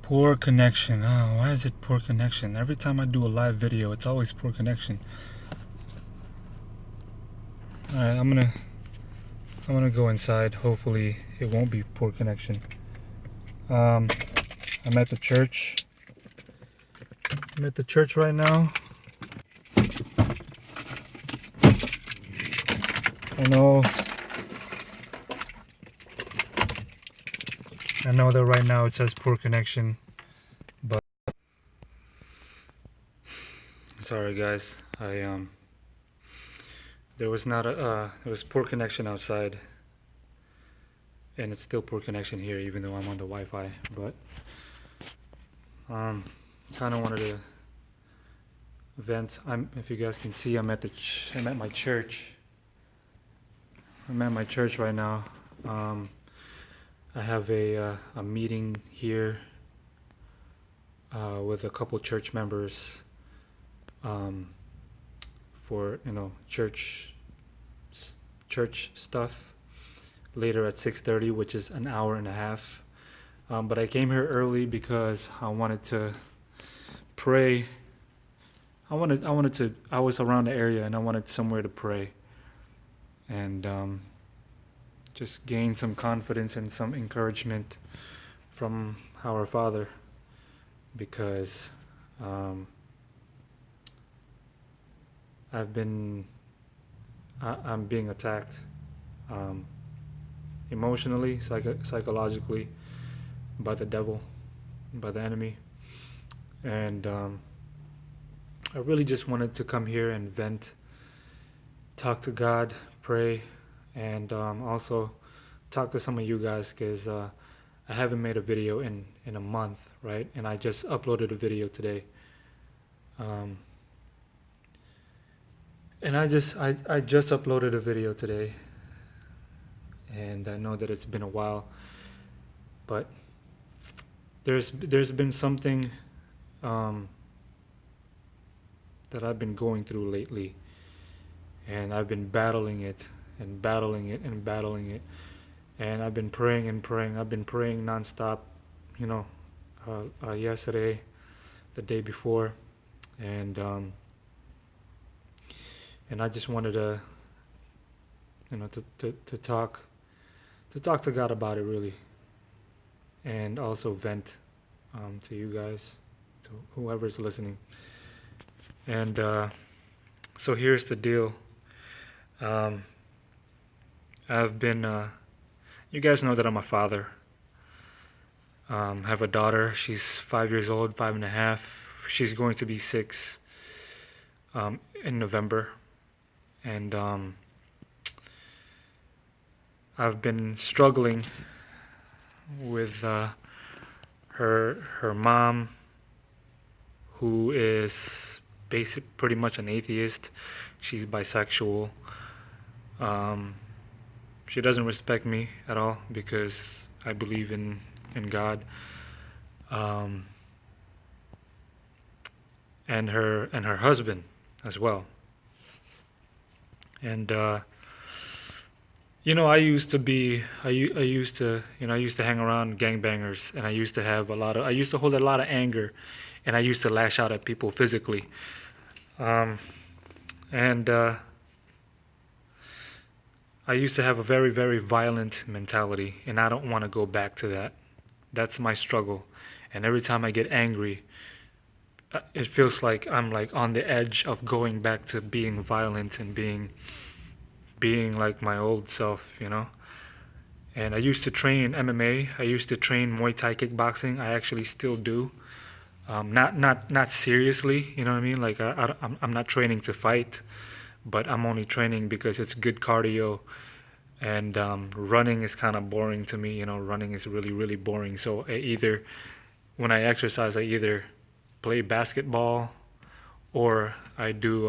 Poor connection. Oh, why is it poor connection? Every time I do a live video, it's always poor connection. Alright, I'm gonna go inside. Hopefully it won't be poor connection. I'm at the church. I'm at the church right now. I know that right now it says poor connection, but sorry guys. There was not a there was poor connection outside, and it's still poor connection here even though I'm on the Wi-Fi, but kind of wanted to vent. If you guys can see, I'm at my church. I'm at my church right now. I have a meeting here with a couple church members for church stuff later at 6:30, which is an hour and a half. But I came here early because I wanted to pray. I was around the area and I wanted somewhere to pray and just gain some confidence and some encouragement from our Father, because I'm being attacked emotionally, psychologically by the devil, by the enemy, and I really just wanted to come here and vent, talk to God, pray, and also talk to some of you guys, because I haven't made a video in a month, right? And I just uploaded a video today. And I just uploaded a video today, and I know that it's been a while, but there's been something that I've been going through lately, and I've been battling it and battling it and battling it, and I've been praying and praying. I've been praying nonstop, yesterday, the day before, and I just wanted to, to talk to God about it, really, and also vent to you guys, to whoever's listening. And so here's the deal. I've been, you guys know that I'm a father. Have a daughter. She's 5 years old, 5.5. She's going to be 6 in November. And I've been struggling with her mom, who is pretty much an atheist. She's bisexual. She doesn't respect me at all because I believe in God. And her husband as well. And I used to hang around gangbangers, and I used to hold a lot of anger, and I used to lash out at people physically. And I used to have a very, very violent mentality, and I don't want to go back to that. That's my struggle. And every time I get angry, it feels like I'm like on the edge of going back to being violent and being like my old self, And I used to train MMA. I used to train Muay Thai kickboxing. I actually still do. Not seriously, you know what I mean? Like I'm not training to fight, but I'm only training because it's good cardio, and running is kind of boring to me. Running is really, really boring. So when I exercise, I either play basketball or I do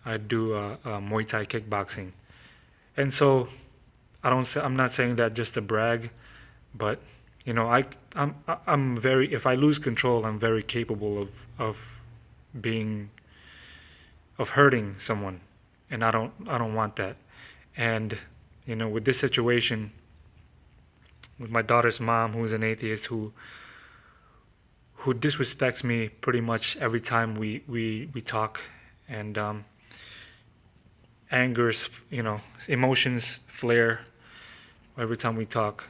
Muay Thai kickboxing. And so I'm not saying that just to brag, but I'm very, if I lose control, I'm very capable of hurting someone, and I don't want that. And with this situation, with my daughter's mom, who's an atheist, who who disrespects me pretty much every time we talk, and angers, emotions flare every time we talk.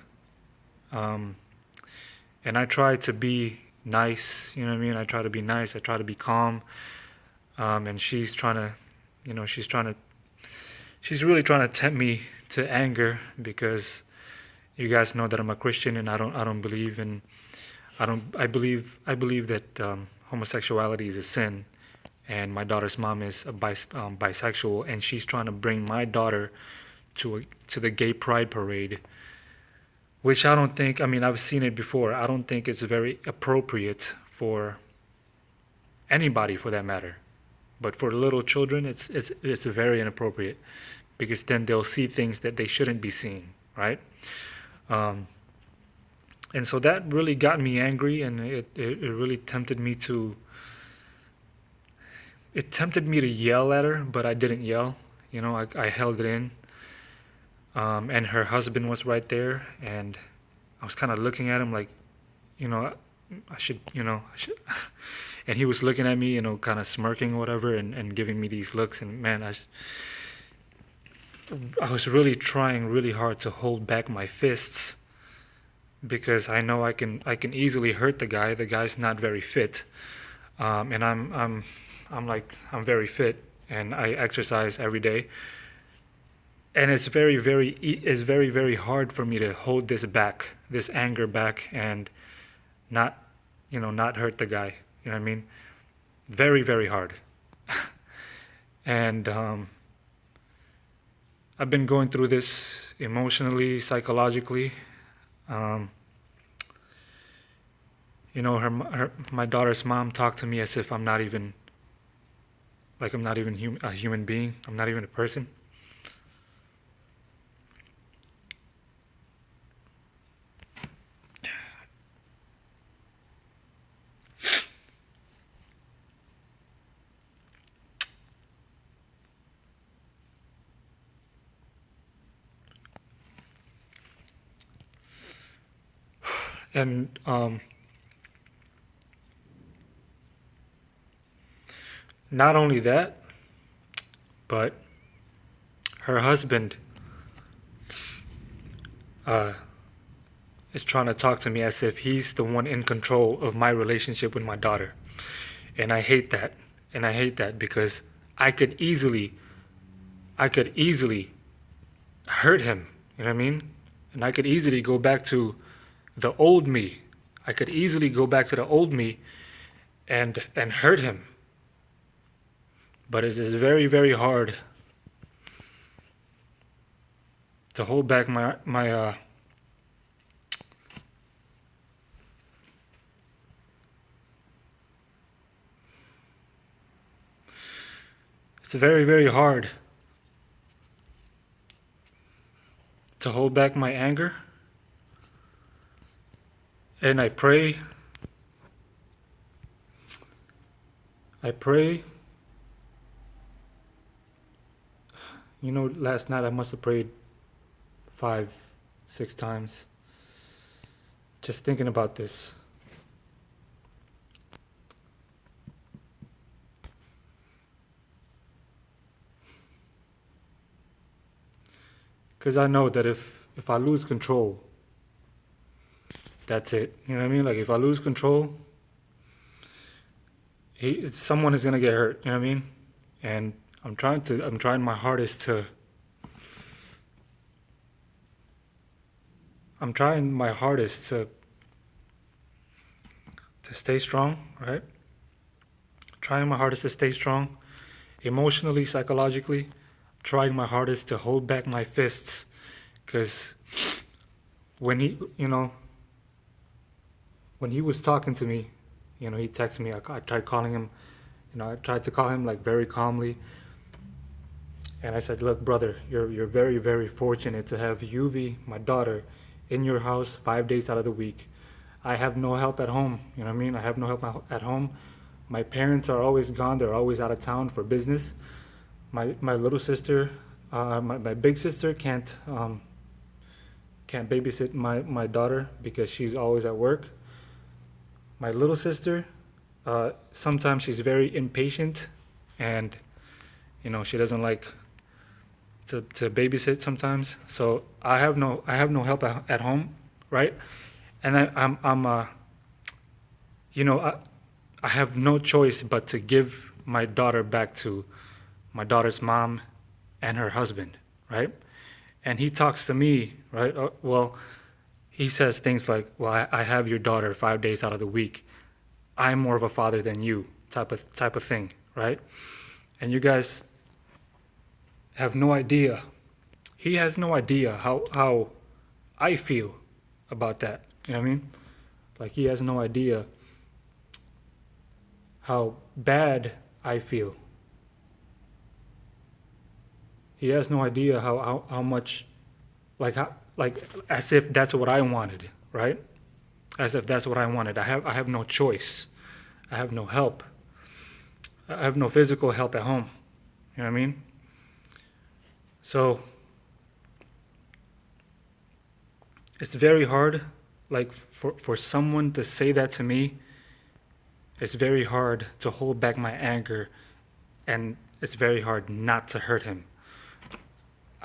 Um, and I try to be nice, you know what I mean? I try to be nice, I try to be calm, and she's really trying to tempt me to anger because you guys know that I'm a Christian and I don't believe in I believe that homosexuality is a sin, and my daughter's mom is bisexual, and she's trying to bring my daughter to the gay pride parade, which I don't think. I mean, I've seen it before. I don't think it's very appropriate for anybody, for that matter. But for little children, it's very inappropriate because then they'll see things that they shouldn't be seeing, right? Um, and so that really got me angry, and it really tempted me to yell at her, but I didn't yell. I held it in. And her husband was right there, and I was kind of looking at him like, you know, I should. And he was looking at me, kind of smirking or whatever, and giving me these looks. And man, I was really trying really hard to hold back my fists because I know I can easily hurt the guy. The guy's not very fit, and I'm very fit, and I exercise every day, and it's very hard for me to hold this anger back, and not not hurt the guy. You know what I mean? Very, very hard. And I've been going through this emotionally, psychologically. Um, my daughter's mom talked to me as if I'm not even a human being. I'm not even a person. And not only that, but her husband uh, is trying to talk to me as if he's the one in control of my relationship with my daughter. And I hate that. And I hate that because I could easily hurt him. You know what I mean? And I could easily go back to the old me. I could easily go back to the old me and hurt him. But it is very, very hard to hold back my it's very, very hard to hold back my anger. And I pray. Last night I must have prayed 5, 6 times just thinking about this. Because I know that if I lose control, that's it. You know what I mean? Like if I lose control, someone is gonna get hurt. You know what I mean? And I'm trying my hardest to stay strong, right? Trying my hardest to stay strong, emotionally, psychologically. Trying my hardest to hold back my fists, because when he was talking to me, he texted me. I tried calling him. I tried to call him like very calmly, and I said, "Look, brother, you're very, very fortunate to have Yuvi, my daughter, in your house 5 days out of the week. I have no help at home. You know what I mean? I have no help at home. My parents are always gone. They're always out of town for business. My little sister, my big sister can't babysit my daughter because she's always at work. my little sister, sometimes she's very impatient, and she doesn't like to babysit sometimes. So I have no help at home, right? And you know, I have no choice but to give my daughter back to my daughter's mom and her husband, right? And he talks to me, right? Well, he says things like, "Well, I have your daughter 5 days out of the week. I'm more of a father than you," type of thing, right? And you guys have no idea. He has no idea how I feel about that. You know what I mean? Like he has no idea how bad I feel. He has no idea how much like as if that's what I wanted, right? As if that's what I wanted. I have no choice. I have no help. I have no physical help at home. You know what I mean? So it's very hard, like for someone to say that to me. It's very hard to hold back my anger, and it's very hard not to hurt him.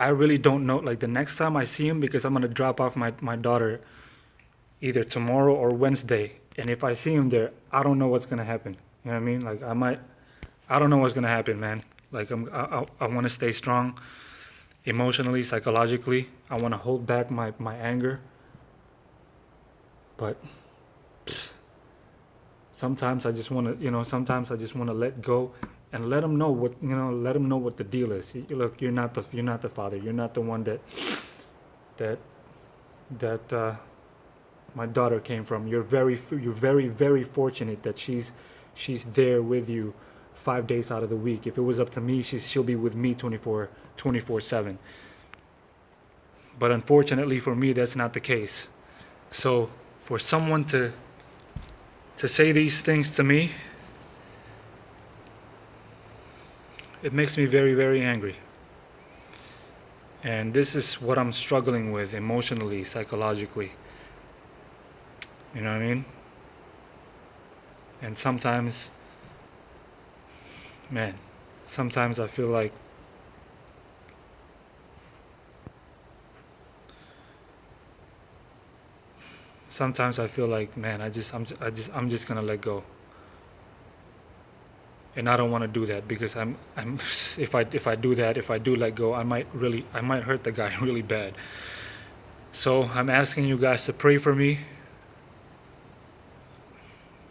I really don't know. Like the next time I see him, because I'm gonna drop off my daughter either tomorrow or Wednesday, and if I see him there, I don't know what's gonna happen. You know what I mean? Like I don't know what's gonna happen, man. Like I want to stay strong emotionally, psychologically. I want to hold back my anger, but sometimes I just want to, sometimes I just want to let go and let them know let them know what the deal is. Look, you're not the father. You're not the one that that my daughter came from. You're very fortunate that she's there with you 5 days out of the week. If it was up to me, she'll be with me 24/7. But unfortunately for me, that's not the case. So for someone to say these things to me, it makes me very, very angry. And this is what I'm struggling with emotionally, psychologically. You know what I mean? And sometimes, man, sometimes I feel like man, I'm just gonna let go. And I don't want to do that because I'm if I do that, if I do let go, I might hurt the guy really bad. So I'm asking you guys to pray for me.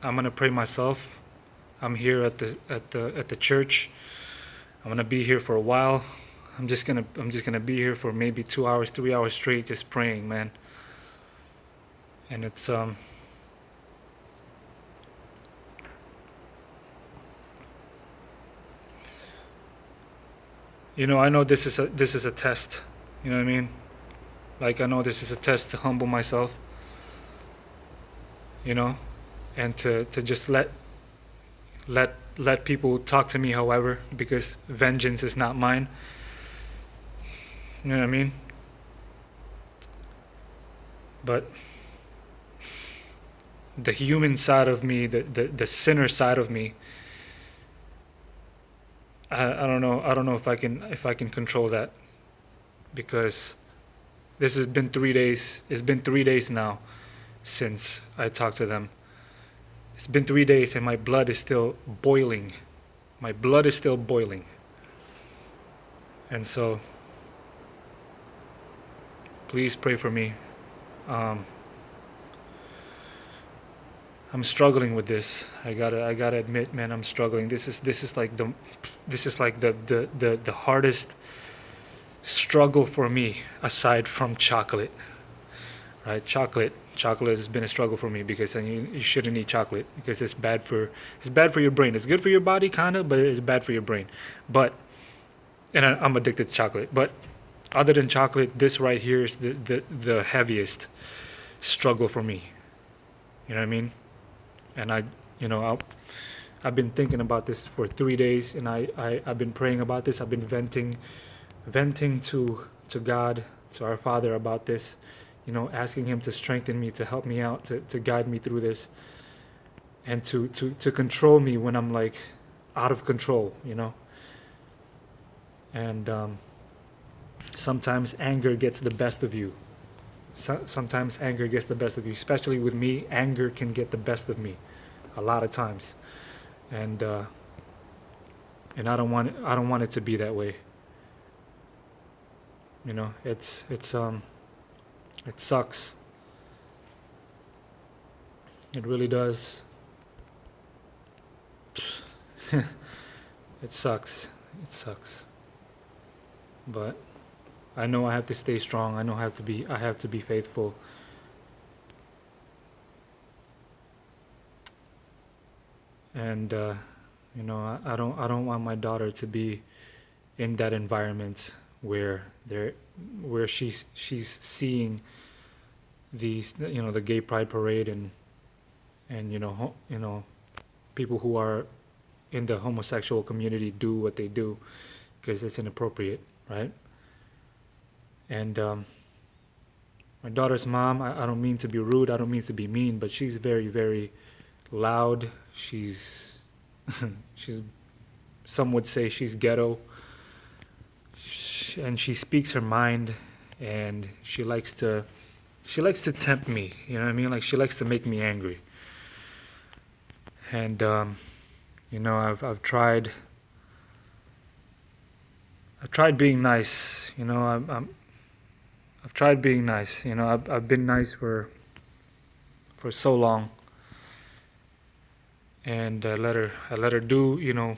I'm gonna pray myself. I'm here at the church. I'm gonna be here for a while. I'm just gonna be here for maybe 2 hours, 3 hours straight, just praying, man. And it's I know this is a test. You know what I mean? Like I know this is a test to humble myself. You know, and to just let people talk to me however, because vengeance is not mine. You know what I mean? But the human side of me, the sinner side of me, I don't know. I don't know if I can control that, because this has been 3 days. It's been 3 days now since I talked to them. It's been 3 days and my blood is still boiling. My blood is still boiling. And so, please pray for me. Um, I'm struggling with this. I gotta admit, man, I'm struggling. This is like the hardest struggle for me, aside from chocolate. Right? Chocolate has been a struggle for me, because you shouldn't eat chocolate because it's bad for your brain. It's good for your body, kinda, but it's bad for your brain. But I'm addicted to chocolate. But other than chocolate, this right here is the heaviest struggle for me. You know what I mean? And I've been thinking about this for 3 days, and I've been praying about this. I've been venting to God, to our Father about this, asking Him to strengthen me, to help me out, to guide me through this. and to control me when I'm like out of control, you know. And sometimes anger gets the best of you. Sometimes anger gets the best of you, especially with me. Anger can get the best of me a lot of times, and I don't want it to be that way. You know, it sucks. It really does. It sucks. It sucks. But I know I have to stay strong. I have to be faithful. And you know, I don't want my daughter to be in that environment where there where she's seeing these, you know, the gay pride parade, and you know, you know, people who are in the homosexual community do what they do because it's inappropriate, right? And my daughter's mom, I don't mean to be rude, I don't mean to be mean, but she's very, very loud. She's some would say she's ghetto, and she speaks her mind, and she likes to tempt me. You know what I mean? Like she likes to make me angry. And you know, I've tried being nice. You know, I've tried being nice. You know, I've been nice for so long, and I let her do, you know,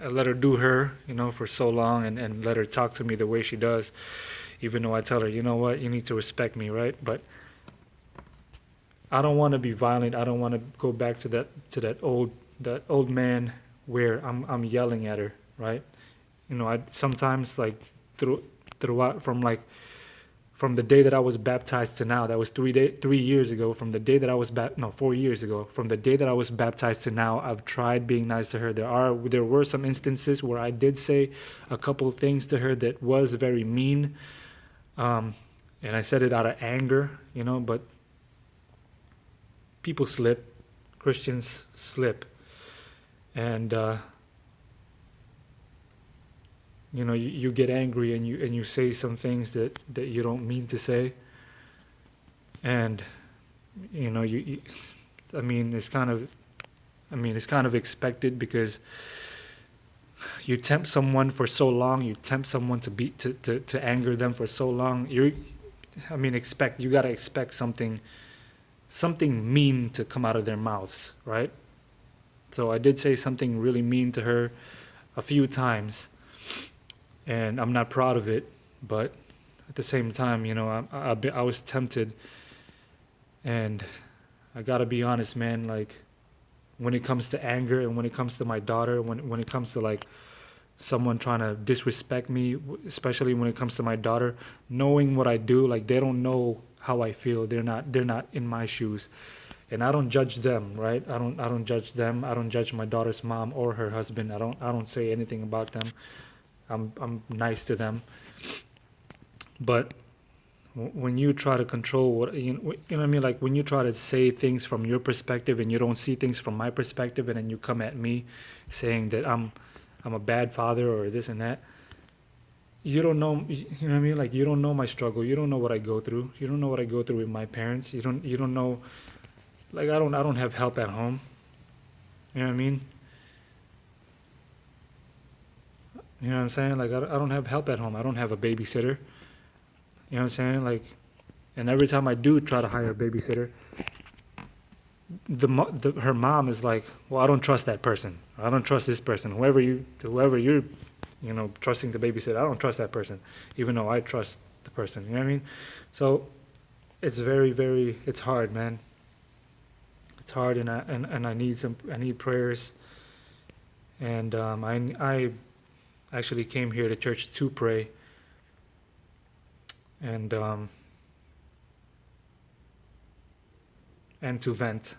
I let her do her, you know, for so long, and let her talk to me the way she does, even though I tell her, you know what, you need to respect me, right? But I don't want to be violent. I don't want to go back to that old man where I'm yelling at her, right? You know, I sometimes like through throughout from the day that I was baptized to now, that was 3 years ago. From the day that I was no 4 years ago, from the day that I was baptized to now, I've tried being nice to her. There were some instances where I did say a couple of things to her that was very mean, and I said it out of anger, you know. But people slip, Christians slip, and you know, you get angry, and you say some things that you don't mean to say, and you know, I mean, it's kind of expected, because you tempt someone for so long, you tempt someone to anger them for so long. You gotta expect something mean to come out of their mouths, right? So I did say something really mean to her a few times, and I'm not proud of it, but at the same time, you know, I was tempted, and I gotta be honest, man. Like, when it comes to anger, and when it comes to my daughter, when it comes to like someone trying to disrespect me, especially when it comes to my daughter, knowing what I do, like they don't know how I feel. They're not in my shoes, and I don't judge them, right? I don't judge them. I don't judge my daughter's mom or her husband. I don't say anything about them. I'm nice to them, but when you try to control you know what I mean, like when you try to say things from your perspective and you don't see things from my perspective, and then you come at me saying that I'm a bad father or this and that. You don't know, you know what I mean? Like, you don't know my struggle. You don't know what I go through. You don't know what I go through with my parents. You don't know, like, I don't have help at home. You know what I mean? You know what I'm saying? Like, I don't have help at home. I don't have a babysitter. You know what I'm saying? Like, and every time I do try to hire a babysitter, her mom is like, well, I don't trust that person. I don't trust this person. Whoever you're, you know, trusting to babysit, I don't trust that person, even though I trust the person. You know what I mean? So it's very, very, it's hard, man. It's hard, and I need prayers, and I actually came here to church to pray, and and to vent.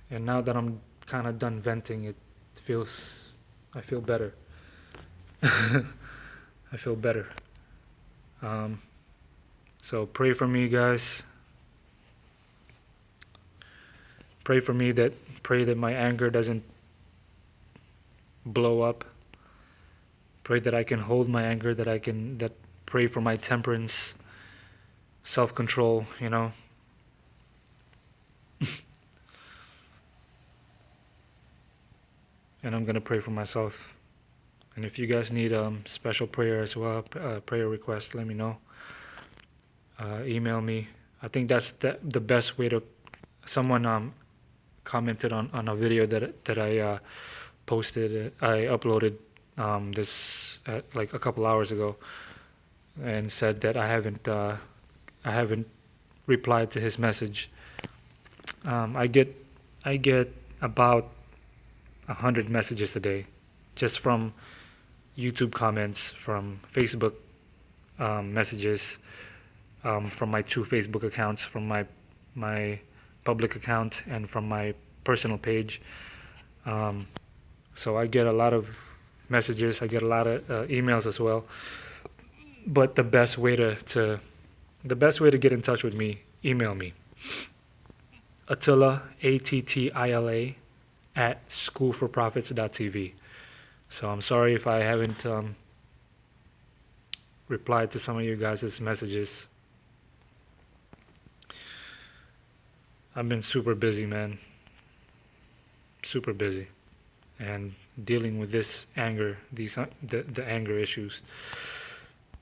And now that I'm kind of done venting, feels I feel better. I feel better. Um, so pray for me, guys. Pray for me that pray that my anger doesn't blow up. Pray that I can hold my anger, that pray for my temperance, self-control, and I'm gonna pray for myself. And if you guys need special prayer as well, prayer request, let me know. Email me. I think that's the best way to. Someone commented on a video that I posted. I uploaded this like a couple hours ago, and said that I haven't replied to his message. I get about 100 messages a day, just from YouTube comments, from Facebook messages, from my two Facebook accounts, from my public account, and from my personal page. So I get a lot of messages. I get a lot of emails as well. But the best way to get in touch with me, email me. Attila, Attila, at schoolforprophets.tv. So I'm sorry if I haven't replied to some of you guys' messages. I've been super busy, man. Super busy. And dealing with this anger, the anger issues.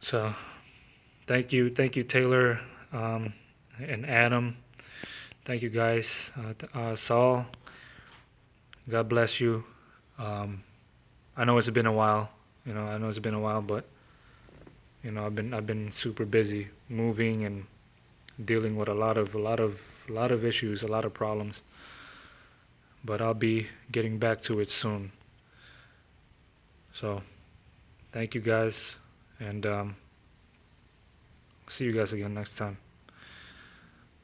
So thank you, Taylor, and Adam. Thank you, guys. Saul, God bless you. I know it's been a while. But I've been super busy moving and dealing with a lot of issues, a lot of problems. But I'll be getting back to it soon. So, thank you, guys, and see you guys again next time.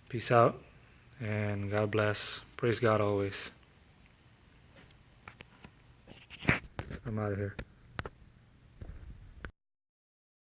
Peace out, and God bless. Praise God always. I'm out of here.